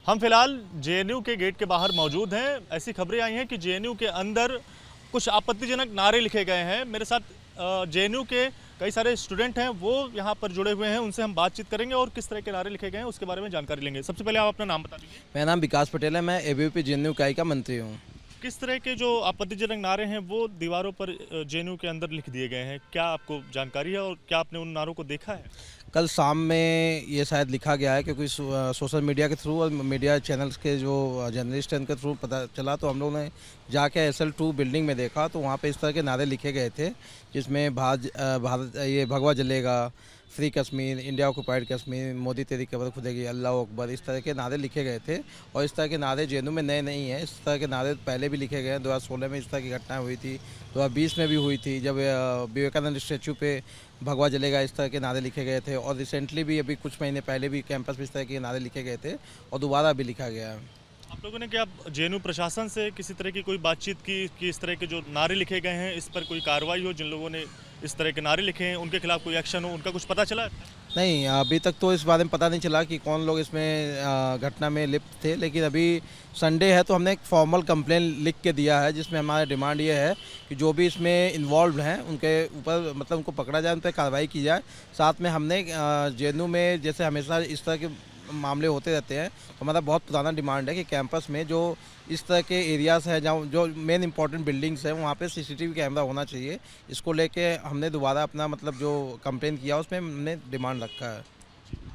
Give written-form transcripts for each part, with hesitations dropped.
हम फिलहाल जेएनयू के गेट के बाहर मौजूद हैं। ऐसी खबरें आई हैं कि जेएनयू के अंदर कुछ आपत्तिजनक नारे लिखे गए हैं। मेरे साथ जेएनयू के कई सारे स्टूडेंट हैं, वो यहाँ पर जुड़े हुए हैं। उनसे हम बातचीत करेंगे और किस तरह के नारे लिखे गए हैं उसके बारे में जानकारी लेंगे। सबसे पहले आप अपना नाम बता दीजिए। मेरा नाम विकास पटेल है, मैं एबीवीपी जेएनयू इकाई का मंत्री हूँ। किस तरह के जो आपत्तिजनक नारे हैं वो दीवारों पर जेएनयू के अंदर लिख दिए गए हैं, क्या आपको जानकारी है और क्या आपने उन नारों को देखा है? कल शाम में ये शायद लिखा गया है, क्योंकि सोशल मीडिया के थ्रू और मीडिया चैनल्स के जो जर्नलिस्ट हैं उनके थ्रू पता चला, तो हम लोगों ने जाके SL2 बिल्डिंग में देखा तो वहाँ पे इस तरह के नारे लिखे गए थे, जिसमें भारत ये भगवा जलेगा, free Kashmir, India occupied Kashmir, Modi तेरी कब्र खुदेगी, अल्लाह अकबर, इस तरह के नारे लिखे गए थे। और इस तरह के नारे जेएनयू में नए नहीं हैं, इस तरह के नारे पहले भी लिखे गए हैं। 2016 में इस तरह की घटनाएं हुई थी, 2020 में भी हुई थी, जब विवेकानंद स्टैचू पे भगवा जलेगा इस तरह के नारे लिखे गए थे। और रिसेंटली भी अभी कुछ महीने पहले भी कैंपस में इस तरह के नारे लिखे गए थे और दोबारा भी लिखा गया है। आप लोगों ने क्या जेएनयू प्रशासन से किसी तरह की कोई बातचीत की कि इस तरह के जो नारे लिखे गए हैं इस पर कोई कार्रवाई हो? जिन लोगों ने इस तरह के नारे लिखे हैं उनके खिलाफ कोई एक्शन हो, उनका कुछ पता चला? नहीं, अभी तक तो इस बारे में पता नहीं चला कि कौन लोग इसमें घटना में लिप्त थे, लेकिन अभी संडे है तो हमने एक फॉर्मल कंप्लेन लिख के दिया है, जिसमें हमारा डिमांड ये है कि जो भी इसमें इन्वॉल्व हैं उनके ऊपर मतलब उनको पकड़ा जाए, उन पर कार्रवाई की जाए। साथ में हमने जेएनयू में जैसे हमेशा इस तरह के मामले होते रहते हैं, तो हमारा बहुत पुराना डिमांड है कि कैंपस में जो इस तरह के एरियाज़ हैं जहाँ जो मेन इंपॉर्टेंट बिल्डिंग्स हैं वहाँ पे CCTV कैमरा होना चाहिए। इसको लेके हमने दोबारा अपना मतलब जो कंप्लेन किया उसमें हमने डिमांड रखा है।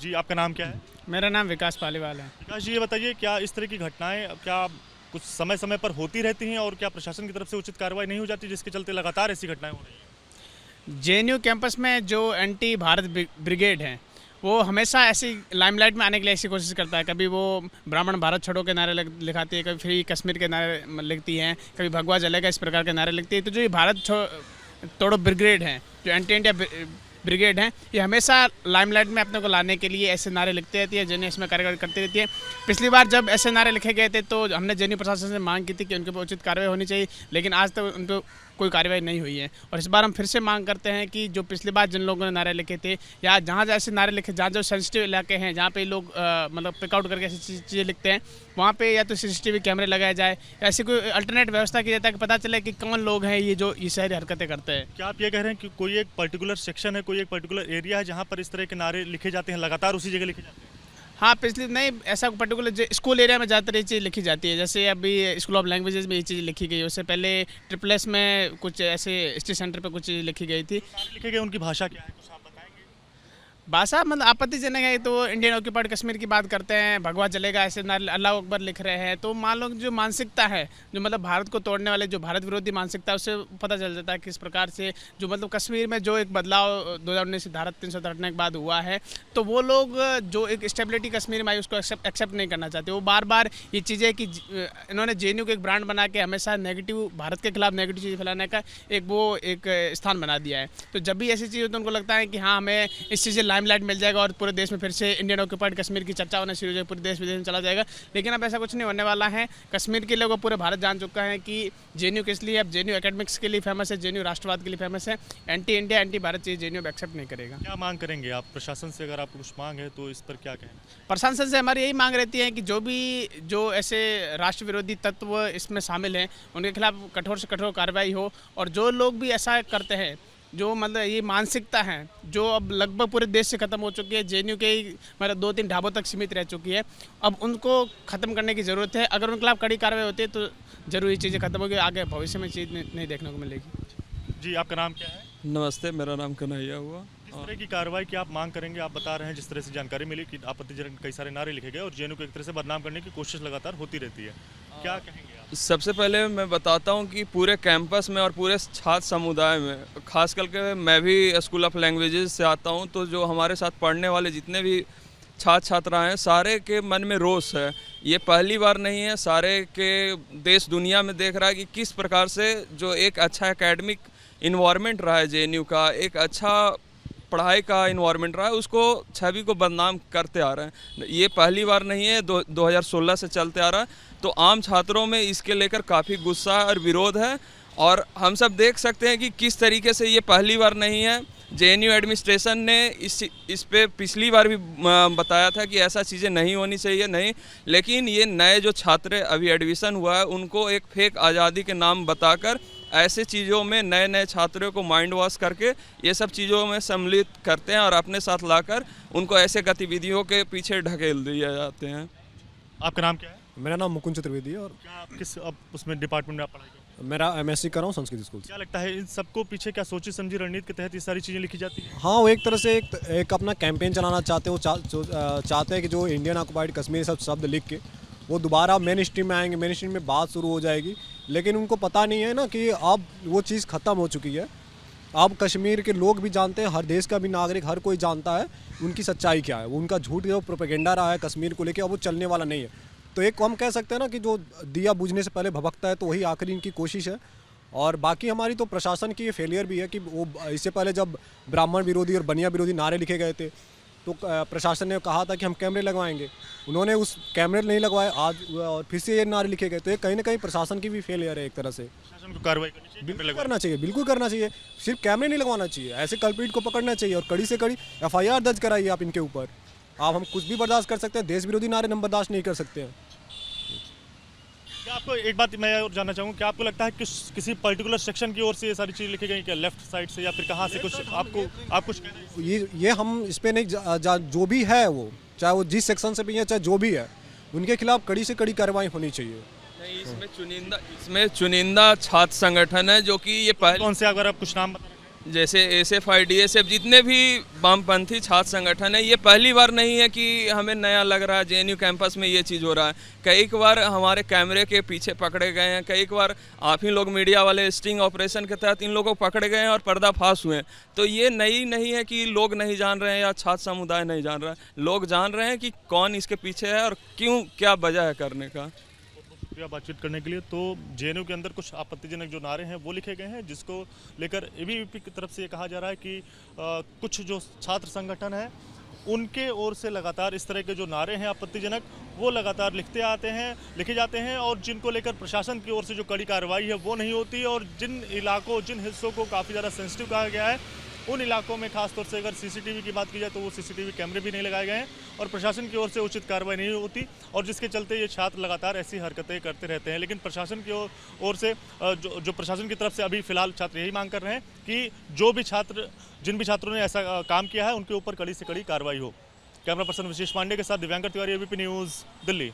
जी, आपका नाम क्या है? मेरा नाम विकास पालीवाल है। विकास जी, ये बताइए क्या इस तरह की घटनाएं क्या कुछ समय समय पर होती रहती हैं और क्या प्रशासन की तरफ से उचित कार्रवाई नहीं हो जाती जिसके चलते लगातार ऐसी घटनाएं हो रही हैं? जेएनयू कैंपस में जो एंटी भारत ब्रिगेड है वो हमेशा ऐसी लाइमलाइट में आने के लिए ऐसी कोशिश करता है। कभी वो ब्राह्मण भारत छोड़ो के नारे लिखाती है, कभी फ्री कश्मीर के नारे लिखती हैं, कभी भगवा जलेगा, इस प्रकार के नारे लिखती है। तो जो ये भारत तोड़ो ब्रिगेड हैं, जो एंटी इंडिया ब्रिगेड हैं, ये हमेशा लाइमलाइट में अपने को लाने के लिए ऐसे नारे लिखते रहती है। जेएनयू इसमें कार्रवाई करती रहती है। पिछली बार जब ऐसे नारे लिखे गए थे तो हमने जेएनयू प्रशासन से मांग की थी कि उनके ऊपर उचित कार्रवाई होनी चाहिए, लेकिन आज तक उन पर कोई कार्रवाई नहीं हुई है। और इस बार हम फिर से मांग करते हैं कि जो पिछली बार जिन लोगों ने नारे लिखे थे या जहाँ ऐसे नारे लिखे, जहाँ जो सेंसिटिव इलाके हैं जहाँ पे लोग मतलब पिकआउट करके ऐसी चीज़ें लिखते हैं, वहाँ पे या तो CCTV कैमरे लगाए जाए या ऐसी कोई अल्टरनेट व्यवस्था की जाए ताकि पता चले कि कौन लोग हैं ये जो ये सारी हरकतें करते हैं। क्या आप ये कह रहे हैं कि कोई एक पर्टिकुलर सेक्शन है, कोई एक पर्टिकुलर एरिया है जहाँ पर इस तरह के नारे लिखे जाते हैं, लगातार उसी जगह लिखे जाते हैं? हाँ, पिछली नहीं, ऐसा पर्टिकुलर स्कूल एरिया में ज़्यादातर ये चीज़ लिखी जाती है। जैसे अभी स्कूल ऑफ लैंग्वेजेस में ये चीज़ लिखी गई, उससे पहले SSS में कुछ ऐसे स्टेट सेंटर पे कुछ चीज़ लिखी गई थी। लिखे गए उनकी भाषा क्या है, कुछ आप बताएंगे? भाषा मतलब आपत्तिजनक है। तो इंडियन ऑक्यूपाइड कश्मीर की बात करते हैं, भगवा जलेगा ऐसे नारे, अल्लाह अकबर लिख रहे हैं। तो मान लो जो मानसिकता है, जो मतलब भारत को तोड़ने वाले, जो भारत विरोधी मानसिकता है, उससे पता चल जाता है किस प्रकार से जो मतलब कश्मीर में जो एक बदलाव 2019 धारा 300 हटने के बाद हुआ है, तो वो लोग जो एक स्टेबिलिटी कश्मीर में आई उसको एक्सेप्ट नहीं करना चाहते। वो बार बार ये चीज़ें कि इन्होंने जेएनयू को एक ब्रांड बना के हमेशा नेगेटिव, भारत के खिलाफ नेगेटिव चीज़ फैलाने का एक स्थान बना दिया है। तो जब भी ऐसी चीज़ हो तो उनको लगता है कि हाँ, हमें इस चीज़ से लाइमलाइट मिल जाएगा और पूरे देश में फिर से इंडियन ऑक्यूपाइड कश्मीर की चर्चा होना शुरू हो जाएगी, पूरे देश विदेश में चला जाएगा। लेकिन अब ऐसा कुछ नहीं होने वाला है। कश्मीर के लोग पूरे भारत जान चुका है कि जेएनयू किस लिए, अब जेएनयू एकेडमिक्स के लिए फेमस है, जेएनयू राष्ट्रवाद के लिए फेमस है। एंटी इंडिया, एंटी भारत चीज़ जेएनयू एक्सेप्ट नहीं करेगा। क्या मांग करेंगे आप प्रशासन से? अगर आपको कुछ मांग है तो इस पर क्या कहें? प्रशासन से हमारी यही मांग रहती है कि जो ऐसे राष्ट्र विरोधी तत्व इसमें शामिल हैं उनके खिलाफ कठोर से कठोर कार्रवाई हो। और जो लोग भी ऐसा करते हैं, जो मतलब ये मानसिकता है जो अब लगभग पूरे देश से ख़त्म हो चुकी है, जेएनयू के मतलब 2-3 ढाबों तक सीमित रह चुकी है, अब उनको ख़त्म करने की ज़रूरत है। अगर उनके खिलाफ कड़ी कार्रवाई होती है तो ज़रूर ये चीज़ें खत्म होगी, आगे भविष्य में चीज़ नहीं देखने को मिलेगी। जी, आपका नाम क्या है? नमस्ते, मेरा नाम कन्हैया हुआ। किस तरह की कार्रवाई की आप मांग करेंगे? आप बता रहे हैं जिस तरह से जानकारी मिली कि आपत्तिजनक कई सारे नारे लिखे गए और जेएनयू को एक तरह से बदनाम करने की कोशिश लगातार होती रहती है, क्या कहेंगे आप? सबसे पहले मैं बताता हूं कि पूरे कैंपस में और पूरे छात्र समुदाय में, खास करके मैं भी स्कूल ऑफ लैंग्वेजेस से आता हूं, तो जो हमारे साथ पढ़ने वाले जितने भी छात्र छात्राएँ हैं, सारे के मन में रोष है। ये पहली बार नहीं है, सारे के देश दुनिया में देख रहा है कि किस प्रकार से जो एक अच्छा एकेडमिक इन्वायरमेंट रहा है जेएनयू का, एक अच्छा पढ़ाई का इन्वायरमेंट रहा है, उसको छवि को बदनाम करते आ रहे हैं। ये पहली बार नहीं है, 2016 से चलते आ रहा है। तो आम छात्रों में इसके लेकर काफ़ी गुस्सा और विरोध है। और हम सब देख सकते हैं कि किस तरीके से ये पहली बार नहीं है, जेएनयू एडमिनिस्ट्रेशन ने इस पे पिछली बार भी बताया था कि ऐसा चीज़ें नहीं होनी चाहिए, नहीं, लेकिन ये नए जो छात्र अभी एडमिशन हुआ है उनको एक फेक आज़ादी के नाम बताकर ऐसे चीज़ों में नए नए छात्रों को माइंड वॉश करके ये सब चीज़ों में सम्मिलित करते हैं और अपने साथ लाकर उनको ऐसे गतिविधियों के पीछे ढकेल दिए जाते हैं। आपका नाम क्या है? मेरा नाम मुकुंद चतुर्वेदी है और क्या आप किस अब उसमें डिपार्टमेंट में आप पढ़ाई करते हैं? मेरा एमएससी कर रहा हूँ संस्कृत स्कूल से। क्या लगता है इन सबको पीछे क्या सोची समझी रणनीति के तहत ये सारी चीज़ें लिखी जाती हैं? हाँ, वो एक तरह से एक अपना कैंपेन चलाना चाहते हैं। वो चाहते हैं कि जो इंडियन ऑक्युपाइड कश्मीर सब शब्द लिख के वो दोबारा मेन स्ट्रीम में आएंगे, मेन स्ट्रीम में बात शुरू हो जाएगी। लेकिन उनको पता नहीं है ना कि अब वो चीज़ ख़त्म हो चुकी है। अब कश्मीर के लोग भी जानते हैं, हर देश का भी नागरिक, हर कोई जानता है उनकी सच्चाई क्या है। वो उनका झूठ जो प्रोपेगेंडा रहा है कश्मीर को लेकर, अब वो चलने वाला नहीं है। तो एक हम कह सकते हैं ना कि जो दिया बुझने से पहले भभकता है, तो वही आखिरी इनकी कोशिश है। और बाकी हमारी तो प्रशासन की ये फेलियर भी है कि वो इससे पहले जब ब्राह्मण विरोधी और बनिया विरोधी नारे लिखे गए थे तो प्रशासन ने कहा था कि हम कैमरे लगवाएंगे, उन्होंने उस कैमरे नहीं लगवाए, आज और फिर से ये नारे लिखे गए। तो ये कहीं ना कहीं प्रशासन की भी फेलियर है एक तरह से। प्रशासन को कार्रवाई करनी चाहिए, कैमरे लगवाने करना चाहिए, बिल्कुल करना चाहिए। सिर्फ कैमरे नहीं लगवाना चाहिए, ऐसे कल्प्रिट को पकड़ना चाहिए और कड़ी से कड़ी FIR दर्ज कराइए आप इनके ऊपर। आप हम कुछ भी बर्दाश्त कर सकते हैं, देश विरोधी नारे हम बर्दाश्त नहीं कर सकते हैं। क्या आपको एक बात मैं और जानना चाहूँगा, क्या आपको लगता है कि किसी पर्टिकुलर सेक्शन की ओर से ये सारी चीज़ लिखी गई, क्या लेफ्ट साइड से या फिर कहाँ से? कुछ आपको आप कुछ कहना है? ये हम इस पर नहीं जो भी है वो, चाहे वो जिस सेक्शन से भी है, चाहे जो भी है, उनके खिलाफ कड़ी से कड़ी कार्रवाई होनी चाहिए। नहीं, इसमें चुनिंदा छात्र संगठन है जो कि ये पहले, कौन से अगर आप कुछ नाम बता रहे हैं? जैसे SFI DSF जितने भी वामपंथी छात्र संगठन है, ये पहली बार नहीं है कि हमें नया लग रहा है JNU कैंपस में ये चीज़ हो रहा है। कई बार हमारे कैमरे के पीछे पकड़े गए हैं, कई बार आप ही लोग मीडिया वाले स्टिंग ऑपरेशन के तहत इन लोगों को पकड़े गए हैं और पर्दाफाश हुए हैं। तो ये नई नहीं है कि लोग नहीं जान रहे हैं या छात्र समुदाय नहीं जान रहा है, लोग जान रहे हैं कि कौन इसके पीछे है और क्यों, क्या वजह है करने का। बातचीत करने के लिए। तो JNU के अंदर कुछ आपत्तिजनक जो नारे हैं वो लिखे गए हैं, जिसको लेकर ABVP की तरफ से ये कहा जा रहा है कि कुछ जो छात्र संगठन है उनके ओर से लगातार इस तरह के जो नारे हैं आपत्तिजनक वो लगातार लिखे जाते हैं और जिनको लेकर प्रशासन की ओर से जो कड़ी कार्रवाई है वो नहीं होती। और जिन हिस्सों को काफ़ी ज़्यादा सेंसिटिव कहा गया है, उन इलाकों में खासतौर से अगर CCTV की बात की जाए तो वो CCTV कैमरे भी नहीं लगाए गए हैं और प्रशासन की ओर से उचित कार्रवाई नहीं होती, और जिसके चलते ये छात्र लगातार ऐसी हरकतें करते रहते हैं। लेकिन प्रशासन की ओर से जो प्रशासन की तरफ से अभी फिलहाल छात्र यही मांग कर रहे हैं कि जिन भी छात्रों ने ऐसा काम किया है उनके ऊपर कड़ी से कड़ी कार्रवाई हो। कैमरा पर्सन विशेष पांडे के साथ दिव्यांकर तिवारी, ABP न्यूज़, दिल्ली।